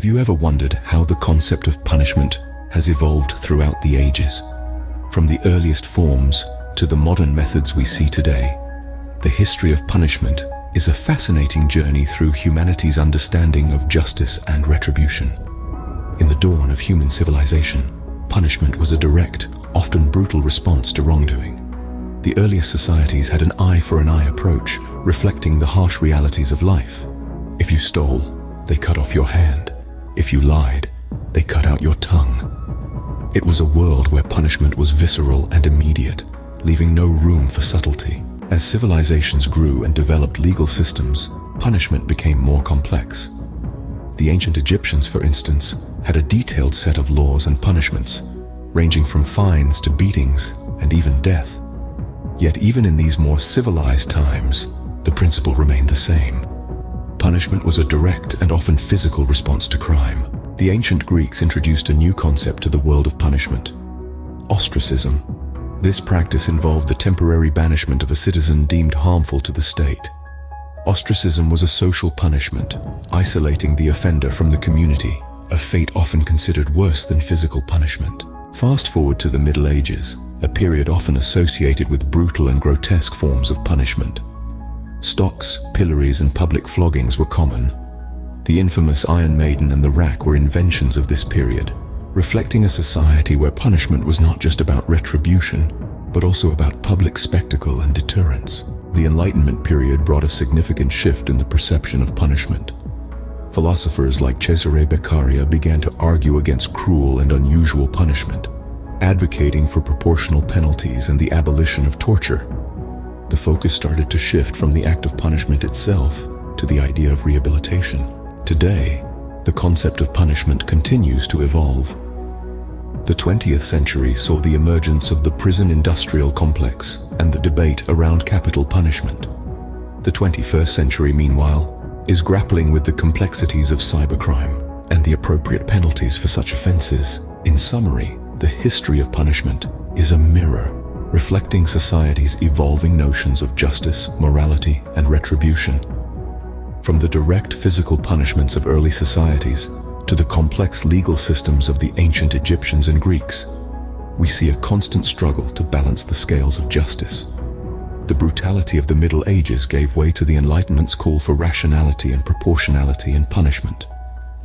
Have you ever wondered how the concept of punishment has evolved throughout the ages? From the earliest forms to the modern methods we see today, the history of punishment is a fascinating journey through humanity's understanding of justice and retribution. In the dawn of human civilization, punishment was a direct, often brutal response to wrongdoing. The earliest societies had an eye-for-an-eye approach, reflecting the harsh realities of life. If you stole, they cut off your hand. If you lied, they cut out your tongue. It was a world where punishment was visceral and immediate, leaving no room for subtlety. As civilizations grew and developed legal systems, punishment became more complex. The ancient Egyptians, for instance, had a detailed set of laws and punishments, ranging from fines to beatings and even death. Yet even in these more civilized times, the principle remained the same. Punishment was a direct and often physical response to crime. The ancient Greeks introduced a new concept to the world of punishment: ostracism. This practice involved the temporary banishment of a citizen deemed harmful to the state. Ostracism was a social punishment, isolating the offender from the community, a fate often considered worse than physical punishment. Fast forward to the Middle Ages, a period often associated with brutal and grotesque forms of punishment. Stocks, pillories, and public floggings were common. The infamous Iron Maiden and the rack were inventions of this period, reflecting a society where punishment was not just about retribution, but also about public spectacle and deterrence. The Enlightenment period brought a significant shift in the perception of punishment. Philosophers like Cesare Beccaria began to argue against cruel and unusual punishment, advocating for proportional penalties and the abolition of torture. The focus started to shift from the act of punishment itself to the idea of rehabilitation. Today, the concept of punishment continues to evolve. The 20th century saw the emergence of the prison industrial complex and the debate around capital punishment. The 21st century, meanwhile, is grappling with the complexities of cybercrime and the appropriate penalties for such offenses. In summary, the history of punishment is a mirror reflecting society's evolving notions of justice, morality, and retribution. From the direct physical punishments of early societies to the complex legal systems of the ancient Egyptians and Greeks, we see a constant struggle to balance the scales of justice. The brutality of the Middle Ages gave way to the Enlightenment's call for rationality and proportionality in punishment.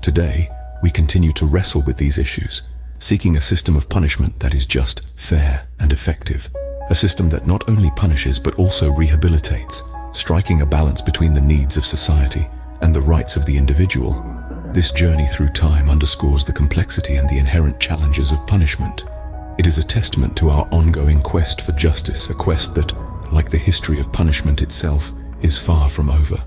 Today, we continue to wrestle with these issues, seeking a system of punishment that is just, fair, and effective. A system that not only punishes but also rehabilitates, striking a balance between the needs of society and the rights of the individual. This journey through time underscores the complexity and the inherent challenges of punishment. It is a testament to our ongoing quest for justice, a quest that, like the history of punishment itself, is far from over.